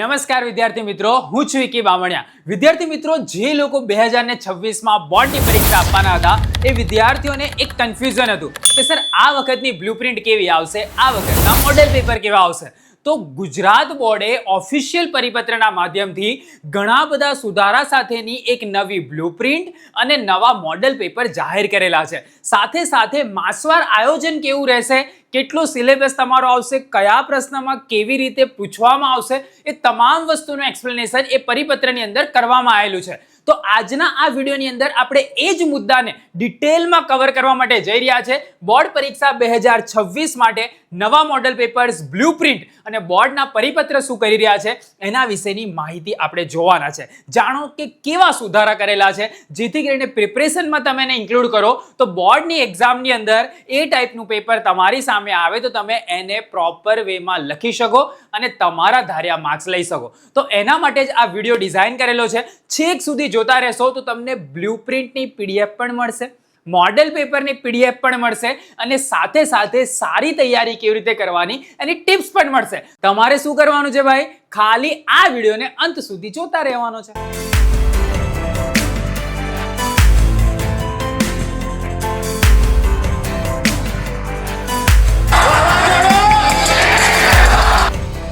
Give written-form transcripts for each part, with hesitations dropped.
નમસ્કાર વિદ્યાર્થી મિત્રો, હું છું વિકી બામણિયા। વિદ્યાર્થી મિત્રો, જે લોકો 2026માં બોર્ડની પરીક્ષા આપવાના હતા એ વિદ્યાર્થીઓને એક કન્ફ્યુઝન હતું કે સર આ વખતની બ્લુપ્રિન્ટ કેવી આવશે, આ વખતના મોડેલ પેપર કેવા આવશે। તો ગુજરાત બોર્ડે ઓફિશિયલ પરિપત્રના માધ્યમથી ઘણા બધા સુધારા સાથેની એક નવી બ્લુપ્રિન્ટ અને નવા મોડેલ પેપર જાહેર કરેલા છે। સાથે સાથે માસવાર આયોજન કેવું રહેશે, કેટલો સિલેબસ તમારો આવશે, કયા પ્રશ્નમાં કેવી રીતે પૂછવામાં આવશે, એ તમામ વસ્તુનું એક્સપ્લેનેશન એ પરિપત્રની અંદર કરવામાં આવેલું છે। તો આજના આ વિડીયોની અંદર આપણે એ જ મુદ્દાને ડિટેલમાં કવર કરવા માટે જઈ રહ્યા છે। બોર્ડ પરીક્ષા 2026 માટે નવા મોડેલ પેપર્સ, બ્લુપ્રિન્ટ અને બોર્ડના પરિપત્ર શું કરી રહ્યા છે એના વિશેની માહિતી આપણે જોવાના છે। જાણો કે કેવા સુધારા કરેલા છે, જેથી કરીને પ્રિપરેશનમાં તમે એને ઇન્ક્લુડ કરો તો બોર્ડની એક્ઝામની અંદર એ ટાઈપનું પેપર તમારી સામે આવે તો તમે એને પ્રોપર વેમાં લખી શકો અને તમારા ધાર્યા માર્ક્સ લઈ શકો। તો એના માટે જ આ વિડીયો ડિઝાઇન કરેલો છે। છેક સુધી જોતા રહેશો તો તમને બ્લુપ્રિન્ટની પીડીએફ પણ મળશે, મોડેલ પેપરની પીડીએફ પણ મળશે અને સાથે સાથે સારી તૈયારી કેવી રીતે કરવાની એની ટિપ્સ પણ મળશે। તમારે શું કરવાનું છે ભાઈ, ખાલી આ વિડીયોને અંત સુધી જોતા રહેવાનો છે।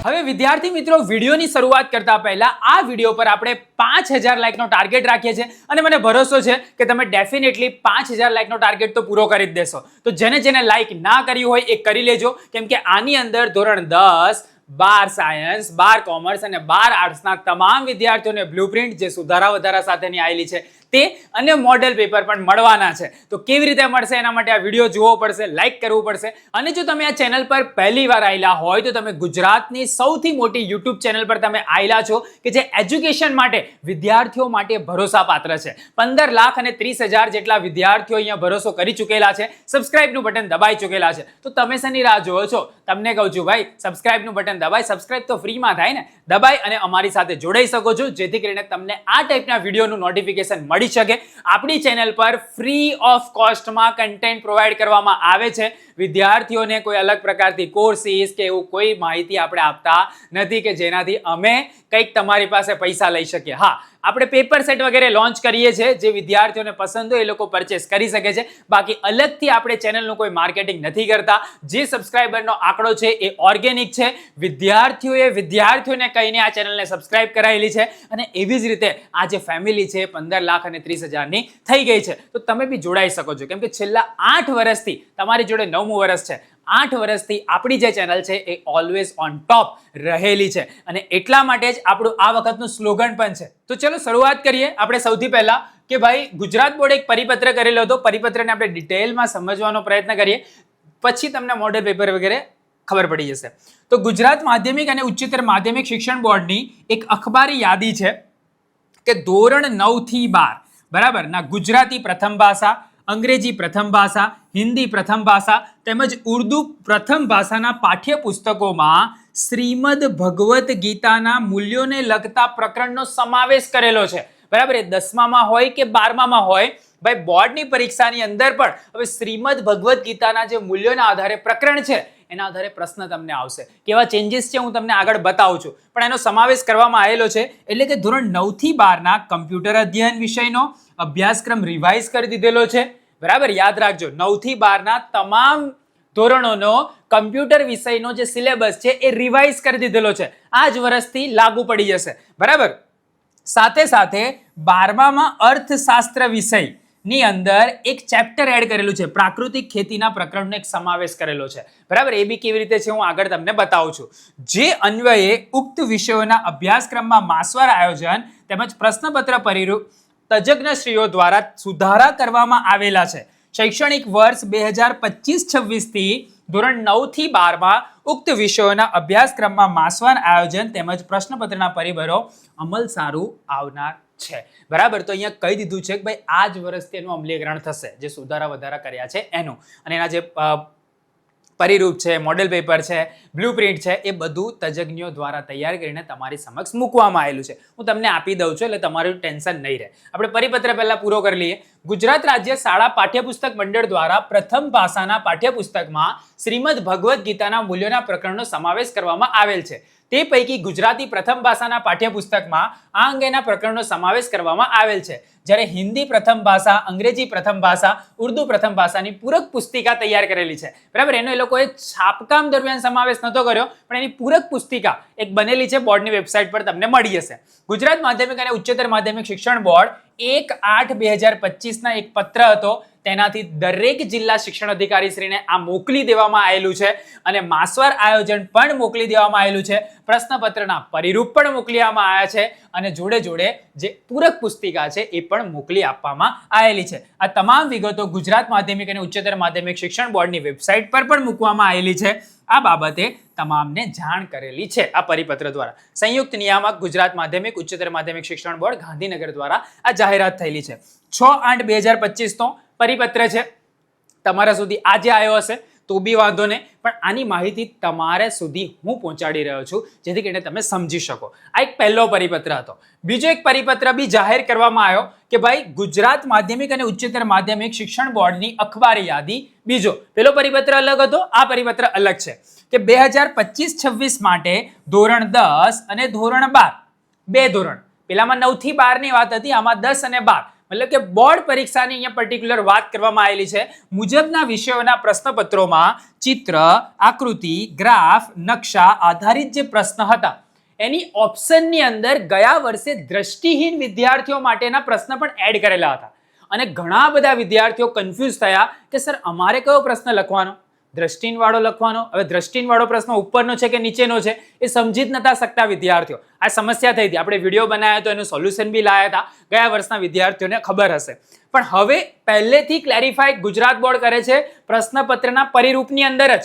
હવે વિદ્યાર્થી મિત્રો, વિડીયોની શરૂઆત કરતા પહેલા આ વિડીયો પર આપણે 5000 લાઈકનો ટાર્ગેટ રાખીએ છીએ અને મને ભરોસો છે કે તમે ડેફિનેટલી 5000 લાઈકનો ટાર્ગેટ તો પૂરો કરી જ દેશો। તો જેને લાઈક ના કરી હોય એ કરી લેજો, કેમ કે આની અંદર ધોરણ 10, 12 સાયન્સ, 12 કોમર્સ અને 12 આર્ટ્સના તમામ વિદ્યાર્થીઓને બ્લુપ્રિન્ટ જે સુધારા વધારા સાથેની આવેલી છે તે અને મોડેલ પેપર પણ મળવાના છે। તો કેવી રીતે મળશે એના માટે આ વિડીયો જોવો પડશે, લાઈક કરવું પડશે અને જો તમે આ ચેનલ પર પહેલી વાર આવેલા હોય તો તમે ગુજરાતની સૌથી મોટી યુટ્યુબ ચેનલ પર તમે આવેલા છો કે જે એજ્યુકેશન માટે વિદ્યાર્થીઓ માટે ભરોસાપાત્ર છે। 15 લાખ અને 30,000 જેટલા વિદ્યાર્થીઓ અહીંયા ભરોસો કરી ચૂકેલા છે, સબસ્ક્રાઇબનું બટન દબાઈ ચૂકેલા છે। તો તમે શેની રાહ જોવો છો? તમને કહું છું ભાઈ, સબસ્ક્રાઇબનું બટન દબાઈ, સબસ્ક્રાઇબ તો ફ્રીમાં થાય ને, દબાઈ અને અમારી સાથે જોડાઈ શકો છો, જેથી કરીને તમને આ ટાઈપના વિડીયોનું નોટિફિકેશન મળી શકે। આપણી ચેનલ પર ફ્રી ઓફ કોસ્ટમાં કન્ટેન્ટ પ્રોવાઈડ કરવામાં આવે છે। વિદ્યાર્થીઓને કોઈ અલગ પ્રકારથી કોર્સીસ કે એવું કોઈ માહિતી આપણે આપતા નથી કે જેનાથી અમે કંઈક તમારી પાસે પૈસા લઈ શકીએ। હા, આપણે પેપર સેટ વગેરે લોન્ચ કરીએ છીએ, જે વિદ્યાર્થીઓને પસંદ હોય એ લોકો પરચેસ કરી શકે છે। બાકી અલગથી આપણે ચેનલનું કોઈ માર્કેટિંગ નથી કરતા। જે સબસ્ક્રાઇબરનો આંકડો છે એ ઓર્ગેનિક છે, વિદ્યાર્થીઓને કહીને આ ચેનલને સબસ્ક્રાઇબ કરાયેલી છે અને એવી જ રીતે આ જે ફેમિલી છે 15 લાખ અને 30,000ની થઈ ગઈ છે। તો તમે બી જોડાઈ શકો છો, કેમ કે છેલ્લા 8 વર્ષથી તમારી જોડે 9મું વર્ષ છે। 8 વર્ષથી આપણી જે ચેનલ છે એ ઓલવેઝ ઓન ટોપ રહેલી છે અને એટલા માટે જ આપણું આ વખતનું સ્લોગન પણ છે। તો ચલો શરૂઆત કરીએ આપણે સૌથી પહેલા કે ભાઈ ગુજરાત બોર્ડે એક પરિપત્ર કરેલો હતો, પરિપત્રને આપણે ડિટેલમાં સમજવાનો પ્રયત્ન કરીએ, પછી તમને મોડેલ પેપર વગેરે ખબર પડી જશે। તો ગુજરાત માધ્યમિક અને ઉચ્ચતર માધ્યમિક શિક્ષણ બોર્ડની એક અખબારી યાદી છે કે ધોરણ 9 થી 12 બરાબર ના ગુજરાતી પ્રથમ ભાષા, અંગ્રેજી પ્રથમ ભાષા, હિન્દી પ્રથમ ભાષા તેમજ ઉર્દુ પ્રથમ ભાષાના પાઠ્યપુસ્તકોમાં શ્રીમદ ભગવદ્ ગીતાના મૂલ્યોને લગતા પ્રકરણનો સમાવેશ કરેલો છે। બરાબર, એ 10મામાં હોય કે 12મામાં હોય, ભાઈ બોર્ડની પરીક્ષાની અંદર પણ હવે શ્રીમદ ભગવદ્ ગીતાના જે મૂલ્યોના આધારે પ્રકરણ છે એના આધારે પ્રશ્ન તમને આવશે। કેવા ચેન્જીસ છે હું તમને આગળ બતાવું છું, પણ એનો સમાવેશ કરવામાં આવેલો છે। એટલે કે ધોરણ 9 થી 12ના કમ્પ્યુટર અધ્યયન વિષયનો અભ્યાસક્રમ રિવાઇઝ કરી દીધેલો છે। બરાબર, યાદ રાખજો, 9 થી 12ના તમામ ધોરણોનો કમ્પ્યુટર વિષયનો જે સિલેબસ છે એ રિવાઇઝ કરી દીધેલો છે, આ જ વર્ષથી લાગુ પડી જશે। બરાબર, સાથે સાથે 12મામાં અર્થશાસ્ત્ર વિષય ની અંદર એક ચેપ્ટર એડ કરેલું છે, પ્રાકૃતિક ખેતીના પ્રકરણનો એક સમાવેશ કરેલો છે। બરાબર, એ બી કેવી રીતે છે હું આગળ તમને બતાવું છું। જે અન્વયે ઉક્ત વિષયોના અભ્યાસક્રમમાં માસવાર આયોજન તેમજ પ્રશ્નપત્ર પરિરૂપ તજજ્ઞશ્રીઓ દ્વારા સુધારા કરવામાં આવેલા છે। શૈક્ષણિક વર્ષ 2025-26 થી ધોરણ 9 થી 12માં ઉક્ત વિષયોના અભ્યાસક્રમમાં માસવાર આયોજન તેમજ પ્રશ્નપત્રના પરિબળો અમલ સારું આવનાર છે। બરાબર, તો અહીંયા કહી દીધું છે કે ભાઈ આ જ વર્ષથી એનું અમલીકરણ થશે, જે સુધારા વધારા કર્યા છે એનું, અને એના જે પરિરૂપ છે, મોડેલ પેપર છે, બ્લુપ્રિન્ટ છે, એ બધું તજજ્ઞો દ્વારા તૈયાર કરીને તમારી સમક્ષ મૂકવામાં આવેલું છે। હું તમને આપી દઉં છું એટલે તમારું ટેન્શન નહીં રહે। આપણે પરિપત્ર પહેલા પૂરો કરી લઈએ। ગુજરાત રાજ્ય શાળા પાઠ્યપુસ્તક મંડળ દ્વારા પ્રથમ ભાષાના પાઠ્યપુસ્તકમાં શ્રીમદ ભગવદ્ ગીતાના મૂલ્યોના પ્રકરણનો સમાવેશ કરવામાં આવેલ છે। તે પૈકી ગુજરાતી પ્રથમ ભાષાના પાઠ્યપુસ્તકમાં આ અંગેના પ્રકરણનો સમાવેશ કરવામાં આવેલ છે, જ્યારે હિન્દી પ્રથમ ભાષા, અંગ્રેજી પ્રથમ ભાષા, ઉર્દુ પ્રથમ ભાષાની પૂરક પુસ્તિકા તૈયાર કરેલી છે. બરાબર, એનો એ લોકોએ છાપકામ દરમિયાન સમાવેશ નહોતો કર્યો, પણ એની પૂરક પુસ્તિકા એક બનેલી છે, બોર્ડની વેબસાઇટ પર તમને મળી જશે. ગુજરાત માધ્યમિક અને ઉચ્ચતર માધ્યમિક શિક્ષણ બોર્ડ 1/8/2025 એક પત્ર હતો, તેનાથી દરેક જિલ્લા શિક્ષણ અધિકારી શ્રીને આ મોકલી દેવામાં આવેલું છે અને માસવાર આયોજન પણ મોકલી દેવામાં આવેલું છે. પ્રશ્નપત્રના પરિરૂપ પણ મોકલી આપવામાં આવ્યા છે અને જોડે જોડે જે પૂરક પુસ્તિકા છે એ પણ મોકલી આપવામાં આવેલી છે. આ તમામ વિગતો ગુજરાત માધ્યમિક અને ઉચ્ચતર માધ્યમિક શિક્ષણ બોર્ડની વેબસાઇટ પર પણ મૂકવામાં આવેલી છે. આ બાબતે તમામને જાણ કરેલી છે આ પરિપત્ર દ્વારા. સંયુક્ત નિયામક ગુજરાત માધ્યમિક ઉચ્ચતર માધ્યમિક શિક્ષણ બોર્ડ ગાંધીનગર દ્વારા આ જાહેરાત થયેલી છે. 6/8/2025 નો પરિપત્ર છે. તમારા સુધી આજે આવ્યો હશે તો બી વાંધો નહીં, પણ આની માહિતી તમારે સુધી હું પહોંચાડી રહ્યો છું જેથી કરીને તમે સમજી શકો. આ એક પહેલો પરિપત્ર હતો. બીજો એક પરિપત્ર બી જાહેર કરવામાં આવ્યો કે ભાઈ ગુજરાત માધ્યમિક અને ઉચ્ચતર માધ્યમિક શિક્ષણ બોર્ડની અખબારી યાદી. બીજો પેલો પરિપત્ર અલગ હતો, આ પરિપત્ર અલગ છે કે 2025-26 માટે ધોરણ 10 અને ધોરણ 12 બે ધોરણ, પેલામાં 9 થી 12 ની વાત હતી, આમાં 10 અને 12, મતલબ કે બોર્ડ પરીક્ષાની અહીંયા પર્ટિક્યુલર વાત કરવામાં આવેલી છે. મુજબના વિષયોના પ્રશ્નપત્રોમાં ચિત્ર, આકૃતિ, ગ્રાફ, નકશા આધારિત જે પ્રશ્ન હતા એની ઓપ્શનની અંદર ગયા વર્ષે દ્રષ્ટિહીન વિદ્યાર્થીઓ માટેના પ્રશ્ન પણ એડ કરેલા હતા અને ઘણા બધા વિદ્યાર્થીઓ કન્ફ્યુઝ થયા કે સર અમારે કયો પ્રશ્ન લખવાનો, દ્રષ્ટિહીન વાળો લખવાનો. હવે દ્રષ્ટિહીન વાળો પ્રશ્ન ઉપરનો છે કે નીચેનો છે એ સમજી જ નતા શકતા વિદ્યાર્થીઓ. આ સમસ્યા થઈ હતી, આપણે વિડીયો બનાવ્યો તો એનું સોલ્યુશન બી લાયા હતા, ગયા વર્ષના વિદ્યાર્થીઓને ખબર હશે. પણ હવે પહેલેથી ક્લેરિફાઈ ગુજરાત બોર્ડ કરે છે પ્રશ્નપત્રના પરિરૂપની અંદર જ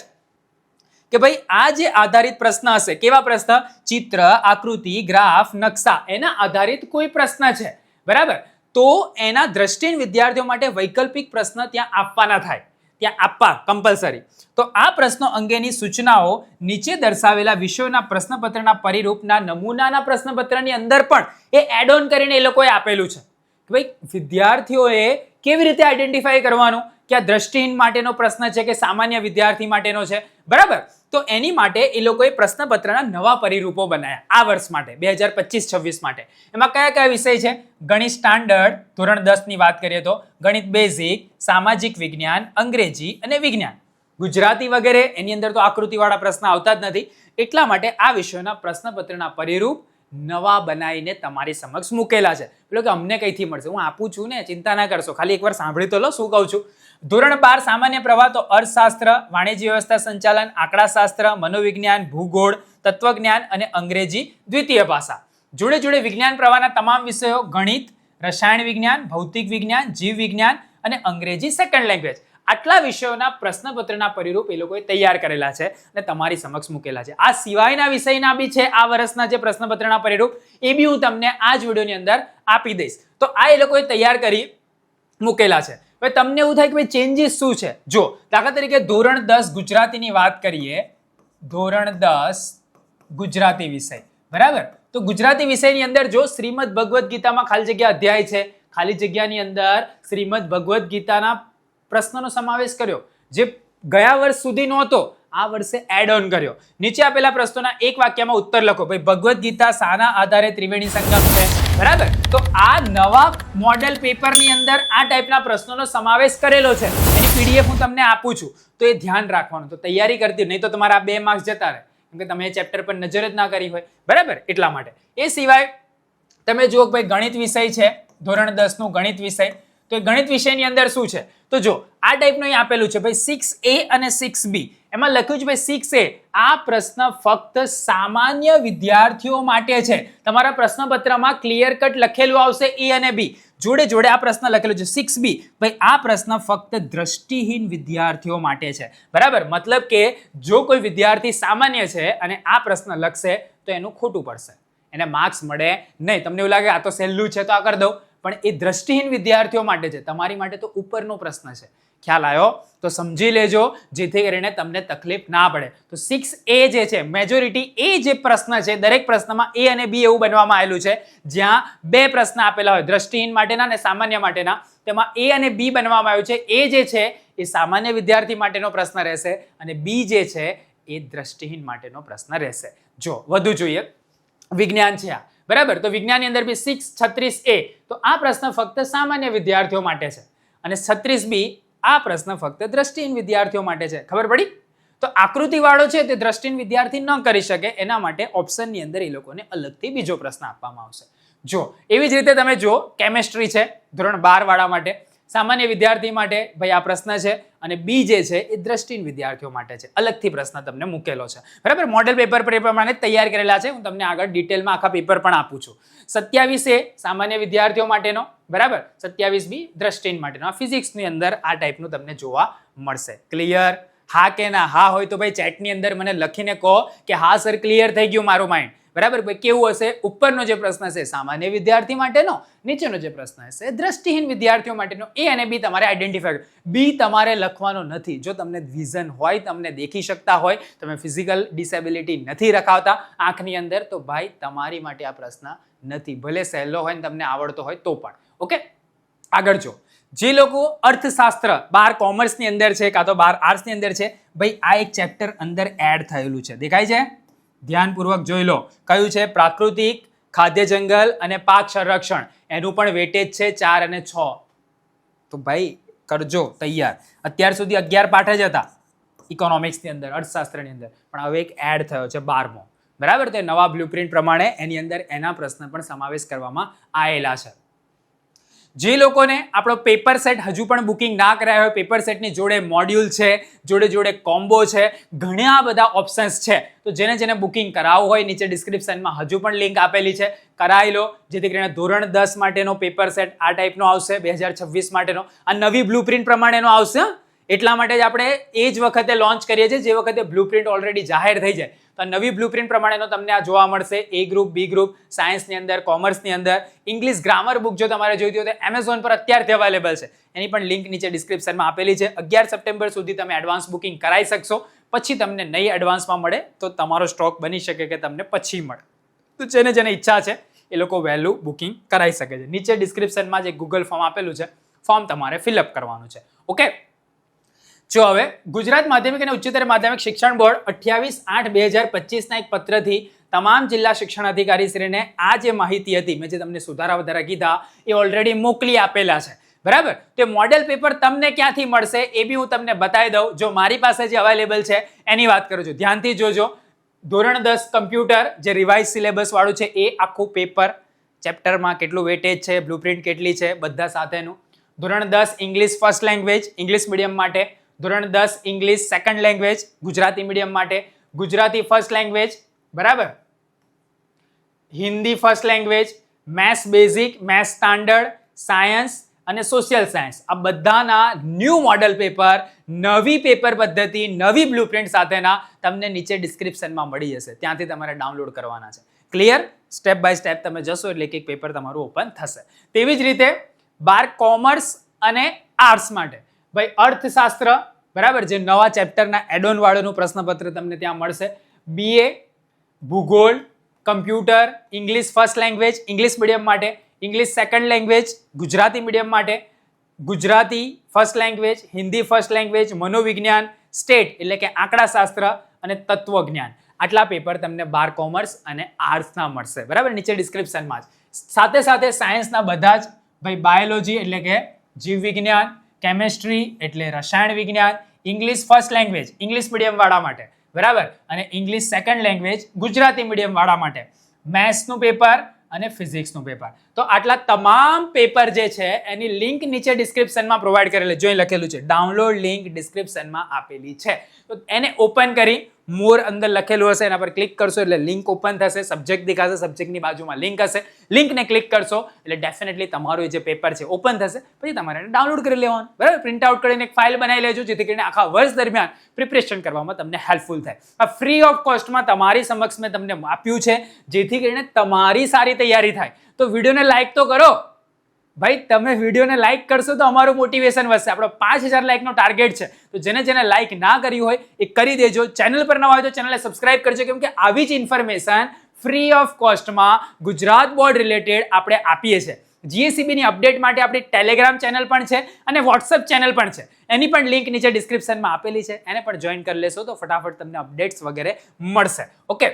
કે ભાઈ આ જે આધારિત પ્રશ્ન હશે, કેવા પ્રશ્ન, ચિત્ર, આકૃતિ, ગ્રાફ, નકશા, એના આધારિત કોઈ પ્રશ્ન છે બરાબર, તો એના દ્રષ્ટિહીન વિદ્યાર્થીઓ માટે વૈકલ્પિક પ્રશ્ન ત્યાં આપવાના થાય, ત્યાં આપવા કમ્પલસરી. તો આ પ્રશ્નો અંગેની સૂચનાઓ નીચે દર્શાવેલા વિષયોના પ્રશ્નપત્રના પરિરૂપના નમૂનાના પ્રશ્નપત્રની અંદર પણ એ એડ ઓન કરીને એ લોકોએ આપેલું છે કે ભાઈ વિદ્યાર્થીઓએ કેવી રીતે આઈડેન્ટિફાઈ કરવાનું કે આ દ્રષ્ટિહીન માટેનો પ્રશ્ન છે કે સામાન્ય વિદ્યાર્થી માટેનો છે બરાબર. તો એની માટે એ લોકોએ પ્રશ્નપત્રના નવા પરિરૂપો બનાવ્યા આ વર્ષ માટે 2025-26 માટે. એમાં કયા કયા વિષય છે, ગણિત સ્ટાન્ડર્ડ ધોરણ 10 ની વાત કરીએ તો ગણિત બેઝિક, સામાજિક વિજ્ઞાન, અંગ્રેજી અને વિજ્ઞાન, ગુજરાતી વગેરે. એની અંદર તો આકૃતિવાળા પ્રશ્ન આવતા જ નથી, એટલા માટે આ વિષયોના પ્રશ્નપત્રના પરિરૂપ નવા બનાવીને તમારી સમક્ષ મૂકેલા છે. પેલો કે અમને કઈથી મળશે, હું આપું છું ને, ચિંતા ના કરશો, ખાલી એકવાર સાંભળી તો લો શું કહું છું. ધોરણ 12 સામાન્ય પ્રવાહ તો અર્થશાસ્ત્ર, વાણિજ્ય વ્યવસ્થા સંચાલન, આંકડાશાસ્ત્ર, મનોવિજ્ઞાન, ભૂગોળ, તત્વજ્ઞાન અને અંગ્રેજી દ્વિતીય ભાષા. જોડે જોડે વિજ્ઞાન પ્રવાહના તમામ વિષયો ગણિત, રસાયણ વિજ્ઞાન, ભૌતિક વિજ્ઞાન, જીવ વિજ્ઞાન અને અંગ્રેજી સેકન્ડ લેંગ્વેજ. આટલા વિષયોના પ્રશ્નપત્રના પરિરૂપ એ લોકોએ તૈયાર કરેલા છે અને તમારી સમક્ષ મૂકેલા છે. આ સિવાયના વિષયના બી છે આ વર્ષના જે પ્રશ્નપત્રના પરિરૂપ, એ બી હું તમને આ જ વિડીયોની અંદર આપી દઈશ. તો આ એ લોકોએ તૈયાર કરી મૂકેલા છે. હવે તમને એવું થાય કે ભાઈ ચેન્જીસ શું છે, જો દાખલા તરીકે ધોરણ 10 ગુજરાતીની વાત કરીએ, ધોરણ 10 ગુજરાતી વિષય બરાબર, તો ગુજરાતી વિષયની અંદર જો શ્રીમદ ભગવદ્ ગીતામાં ખાલી જગ્યા અધ્યાય છે, ખાલી જગ્યાની અંદર શ્રીમદ ભગવદ્ ગીતાના પ્રશ્નનો સમાવેશ કર્યો જે ગયા વર્ષ સુધી નહોતો, આ વર્ષે એડ ઓન કર્યો. નીચે આપેલા પ્રશ્નોના એક વાક્યમાં ઉત્તર લખો. ભાઈ ભગવદ્ ગીતા શાના આધારે ત્રિવેણી સંગમ છે બરાબર, તો આ નવા મોડેલ પેપરની અંદર આ ટાઈપના પ્રશ્નોનો સમાવેશ કરેલો છે. એની પીડીએફ હું તમને આપું છું, તો એ ધ્યાન રાખવાનું. તો તૈયારી કરતી, નહીં તો તમારા 2 માર્ક્સ જતા રહે કેમ કે તમે એ ચેપ્ટર પર નજર જ ના કરી હોય બરાબર, એટલા માટે. એ સિવાય તમે જુઓ ભાઈ ગણિત વિષય છે, ધોરણ 10 નું ગણિત વિષય, તો ગણિત વિષયની અંદર શું છે, તો જો આ ટાઈપનું અહીં આપેલું છે ભાઈ 6A અને 6B. એમાં લખ્યું છે ભાઈ 6A, આ પ્રશ્ન ફક્ત સામાન્ય વિદ્યાર્થીઓ માટે છે. તમારા પ્રશ્નપત્રમાં ક્લિયર કટ લખેલું આવશે A અને B. જોડે જોડે આ પ્રશ્ન લખેલો છે 6B, ભાઈ આ પ્રશ્ન ફક્ત દ્રષ્ટિહીન વિદ્યાર્થીઓ માટે છે બરાબર. મતલબ કે જો કોઈ વિદ્યાર્થી સામાન્ય છે અને આ પ્રશ્ન લખશે તો એનું ખોટું પડશે, એને માર્ક્સ મળે નહીં. તમને એવું લાગે આ તો સહેલું છે તો આ કરી દઉં, પણ એ દ્રષ્ટિહીન વિદ્યાર્થીઓ માટે છે, તમારી માટે તો ઉપરનો પ્રશ્ન છે. ખ્યાલ આવ્યો? તો સમજી લેજો જેથી કરીને તમને તકલીફ ના પડે. તો 6A જે છે, મેજોરિટી એ જે પ્રશ્ન છે, દરેક પ્રશ્નમાં A અને B એવું બનવામાં આવેલું છે, જ્યાં 2 પ્રશ્ન આપેલા હોય દ્રષ્ટિહીન માટેના અને સામાન્ય માટેના, તેમાં A અને B બનવામાં આવ્યું છે. A જે છે એ સામાન્ય વિદ્યાર્થી માટેનો પ્રશ્ન રહેશે અને B જે છે એ દ્રષ્ટિહીન માટેનો પ્રશ્ન રહેશે. જો વધુ જોઈએ, વિજ્ઞાન છે આ, બરાબર. તો વિજ્ઞાનની અંદર બી 636A, તો આ પ્રશ્ન ફક્ત સામાન્ય વિદ્યાર્થીઓ માટે છે અને 36B આ પ્રશ્ન ફક્ત દ્રષ્ટિહીન વિદ્યાર્થીઓ માટે છે. ખબર પડી? તો આકૃતિ વાળો છે તે દ્રષ્ટિહીન વિદ્યાર્થી ન કરી શકે, એના માટે ઓપ્શનની અંદર એ લોકોને અલગથી બીજો પ્રશ્ન આપવામાં આવશે. જો એવી જ રીતે તમે જો કેમેસ્ટ્રી છે ધોરણ 12 વાળા માટે, સામાન્ય વિદ્યાર્થી માટે ભાઈ આ પ્રશ્ન છે, અને બી જે છે એ દ્રષ્ટિહીન વિદ્યાર્થીઓ માટે છે. અલગથી પ્રશ્ન તમને મૂકેલો છે, બરાબર. મોડેલ પેપર પ્રમાણે તૈયાર કરેલા છે. હું તમને આગળ ડિટેલમાં આખા પેપર પણ આપું છું. 27A સામાન્ય વિદ્યાર્થીઓ માટેનો, બરાબર. 27B દ્રષ્ટિહીન માટેનો. આ ફિઝિક્સની અંદર આ ટાઈપનું તમને જોવા મળશે. ક્લિયર? હા કે ના? હા હોય તો ભાઈ ચેટની અંદર મને લખીને કહો કે હા સર ક્લિયર થઈ ગયું મારું માઇન્ડ, બરાબર. ભાઈ કેવું હશે? ઉપરનો જે પ્રશ્ન છે સામાન્ય વિદ્યાર્થી માટેનો, નીચેનો જે પ્રશ્ન હશે દ્રષ્ટિહીન વિદ્યાર્થીઓ માટેનો. એ અને બી તમારે આઈડેન્ટિફાય, બી તમારે લખવાનો નથી. જો તમને વિઝન હોય, તમને દેખી શકતા હોય, તમે ફિઝિકલ ડિસેબિલિટી નથી રખાવતા આંખની અંદર, તો ભાઈ તમારી માટે આ પ્રશ્ન નથી. ભલે સહેલો હોય ને તમને આવડતો હોય તો પણ. ઓકે, આગળ જો. જે લોકો અર્થશાસ્ત્ર 12 કોમર્સની અંદર છે કાં તો 12 આર્ટ્સની અંદર છે, ભાઈ આ એક ચેપ્ટર અંદર એડ થયેલું છે. દેખાય છે? ધ્યાનપૂર્વક જોઈ લો. કયું છે? પ્રાકૃતિક, ખાદ્ય જંગલ અને પાક સંરક્ષણ. એનું પણ વેટેજ છે 4 અને 6. તો ભાઈ કરજો તૈયાર. અત્યાર સુધી 11 પાઠ જ હતા ઇકોનોમિક્સની અંદર, અર્થશાસ્ત્રની અંદર, પણ હવે એક એડ થયો છે 12મો, બરાબર. તો નવા બ્લુપ્રિન્ટ પ્રમાણે એની અંદર એના પ્રશ્ન પણ સમાવેશ કરવામાં આવેલા છે. જે લોકોને આપણો પેપર સેટ હજુ પણ બુકિંગ ના કરાયો હોય, પેપર સેટની જોડે મોડ્યુલ છે, જોડે જોડે કોમ્બો છે, ઘણા બધા ઓપ્શન્સ છે, તો જેને બુકિંગ કરાવવું હોય નીચે ડિસ્ક્રિપ્શનમાં હજુ પણ લિંક આપેલી છે, કરાવી લો. જેથી કરીને ધોરણ 10 માટેનો પેપર સેટ આ ટાઈપનો આવશે 2026 માટેનો. આ નવી બ્લુપ્રિન્ટ પ્રમાણેનો આવશે. એટલા માટે જ આપણે એ જ વખતે લોન્ચ કરીએ છીએ જે વખતે બ્લુપ્રિન્ટ ઓલરેડી જાહેર થઈ જાય. તો નવી બ્લુપ્રિન્ટ પ્રમાણેનો તમને આ જોવા મળશે. એ ગ્રુપ, બી ગ્રુપ, સાયન્સની અંદર, કોમર્સની અંદર. ઇંગ્લિશ ગ્રામર બુક જો તમારે જોઈતી હોય તો એમેઝોન પર અત્યારથી અવેલેબલ છે. એની પણ લિંક નીચે ડિસ્ક્રિપ્શનમાં આપેલી છે. 11 સપ્ટેમ્બર સુધી તમે એડવાન્સ બુકિંગ કરાવી શકશો. પછી તમને નહીં એડવાન્સમાં મળે તો તમારો સ્ટોક બની શકે કે તમને પછી મળે. તો જેને ઈચ્છા છે એ લોકો વહેલું બુકિંગ કરાવી શકે છે. નીચે ડિસ્ક્રિપ્શનમાં જે ગૂગલ ફોર્મ આપેલું છે, ફોર્મ તમારે ફિલઅપ કરવાનું છે. ઓકે, જો હવે ગુજરાત માધ્યમિક અને ઉચ્ચતર માધ્યમિક શિક્ષણ બોર્ડ 28/8/2025ના એક પત્રથી તમામ જિલ્લા શિક્ષણ અધિકારીશ્રીને આ જે માહિતી હતી, મેં જે તમને સુધારા વધારા કીધા એ ઓલરેડી મોકલી આપેલા છે, બરાબર. તો મોડેલ પેપર તમને ક્યાંથી મળશે એ બી હું તમને બતાવી દઉં. જો મારી પાસે જે અવેલેબલ છે એની વાત કરું છું, ધ્યાનથી જોજો. ધોરણ 10 કમ્પ્યુટર જે રિવાઇઝ સિલેબસ વાળું છે એ આખું પેપર, ચેપ્ટરમાં કેટલું વેટેજ છે, બ્લુપ્રિન્ટ કેટલી છે, બધા સાથેનું. ધોરણ 10 English first language English medium માટે. ધોરણ 10 English second language Gujarati medium માટે. ગુજરાતી ફર્સ્ટ લેંગ્વેજ, બરાબર. Hindi first language, maths basic, maths standard, science અને સોશિયલ સાયન્સ. આ બધાના ન્યૂ મોડેલ પેપર, નવી પેપર પદ્ધતિ, નવી બ્લુપ્રિન્ટ સાથેના તમને નીચે ડિસ્ક્રિપ્શનમાં મળી જશે. ત્યાંથી તમારે ડાઉનલોડ કરવાના છે. ક્લિયર? સ્ટેપ બાય સ્ટેપ તમે જશો એટલે એક પેપર તમારું ઓપન થશે. તેવી જ રીતે 12 કોમર્સ અને આર્ટ્સ માટે ભાઈ અર્થશાસ્ત્ર, બરાબર, જે નવા ચેપ્ટરના એડોન વાળોનું પ્રશ્નપત્ર તમને ત્યાં મળશે. BA ભૂગોળ, computer, English first language English medium માટે, English second language Gujarati medium માટે, Gujarati first language, Hindi first language, મનોવિજ્ઞાન, સ્ટેટ એટલે કે આંકડાશાસ્ત્ર અને તત્વજ્ઞાન. આટલા પેપર તમને 12 કોમર્સ અને આર્ટ્સના મળશે, બરાબર, નીચે ડિસ્ક્રિપ્શનમાં જ. સાથે સાથે સાયન્સના બધા જ ભાઈ બાયોલોજી એટલે કે જીવ વિજ્ઞાન, કેમેસ્ટ્રી એટલે રસાયણ વિજ્ઞાન, English first language English medium વાળા માટે, બરાબર, અને English second language Gujarati medium વાળા માટે, મેથ્સનું પેપર અને ફિઝિક્સનું પેપર. તો આટલા તમામ પેપર જે છે એની લિંક નીચે ડિસ્ક્રિપ્શનમાં પ્રોવાઈડ કરેલી, જોઈ લખેલું છે ડાઉનલોડ લિંક ડિસ્ક્રિપ્શનમાં આપેલી છે. તો એને ઓપન કરી મોર અંદર લખેલું હશે એના પર ક્લિક કરશો એટલે લિંક ઓપન થશે. સબ્જેક્ટ દેખાશે, સબ્જેક્ટની બાજુમાં લિંક હશે, લિંકને ક્લિક કરશો એટલે ડેફિનેટલી તમારું જે પેપર છે ઓપન થશે. પછી તમારે એને ડાઉનલોડ કરી લેવાનું, બરાબર. પ્રિન્ટ આઉટ કરીને એક ફાઇલ બનાવી લેજો જેથી કરીને આખા વર્ષ દરમિયાન પ્રિપરેશન કરવામાં તમને હેલ્પફુલ થાય. આ ફ્રી ઓફ કોસ્ટમાં તમારી સમક્ષ મેં તમને આપ્યું છે જેથી કરીને તમારી સારી તૈયારી થાય. તો વિડીયોને લાઈક તો કરો ભાઈ. તમે વિડીયોને લાઈક કરશો તો અમારું મોટિવેશન વધશે. આપણો 5000 લાઈકનો ટાર્ગેટ છે. તો જેને લાઈક ના કરી હોય એ કરી દેજો. ચેનલ પર નવા હોય તો ચેનલને સબસ્ક્રાઇબ કરજો, કેમ કે આવી જ ઇન્ફોર્મેશન ફ્રી ઓફ કોસ્ટમાં ગુજરાત બોર્ડ રિલેટેડ આપણે આપીએ છીએ. GSEBની અપડેટ માટે આપણી ટેલિગ્રામ ચેનલ પણ છે અને વોટ્સઅપ ચેનલ પણ છે. એની પણ લિંક નીચે ડિસ્ક્રિપ્શનમાં આપેલી છે. એને પણ જોઈન કરી લેશો તો ફટાફટ તમને અપડેટ્સ વગેરે મળશે. ઓકે,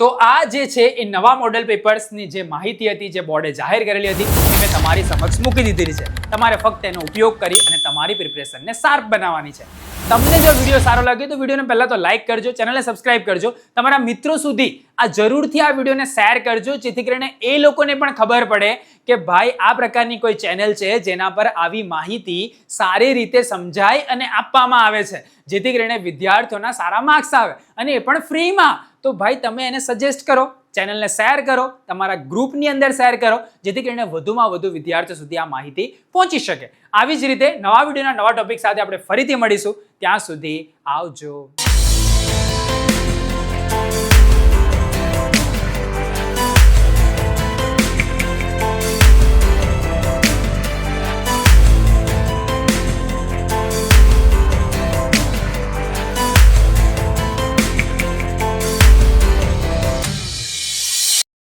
તો આ જે છે એ નવા મોડેલ પેપર્સની જે માહિતી હતી, જે બોર્ડે જાહેર કરેલી હતી, એ મેં તમારી સમક્ષ મૂકી દીધેલી છે. તમારે ફક્ત એનો ઉપયોગ કરી અને તમારી પ્રિપરેશનને શાર્પ બનાવવાની છે. તમને જો વિડીયો સારો લાગ્યો તો વિડીયોને પહેલા તો લાઈક કરજો, ચેનલને સબસ્ક્રાઇબ કરજો, તમારા મિત્રો સુધી આ જરૂરથી આ વિડીયોને શેર કરજો, જેથી કરીને એ લોકોને પણ ખબર પડે કે ભાઈ આ પ્રકારની કોઈ ચેનલ છે જેના પર આવી માહિતી સારી રીતે સમજાય અને આપવામાં આવે છે, જેથી કરીને વિદ્યાર્થીઓના સારા માર્ક્સ આવે અને એ પણ ફ્રીમાં. તો ભાઈ તમે એને સજેસ્ટ કરો, ચેનલને શેર કરો, તમારા ગ્રુપની અંદર શેર કરો, જેથી કરીને વધુમાં વધુ વિદ્યાર્થીઓ સુધી આ માહિતી પહોંચી શકે. આવી જ રીતે નવા વિડીયોના નવા ટોપિક સાથે આપણે ફરીથી મળીશું. ત્યાં સુધી આવજો.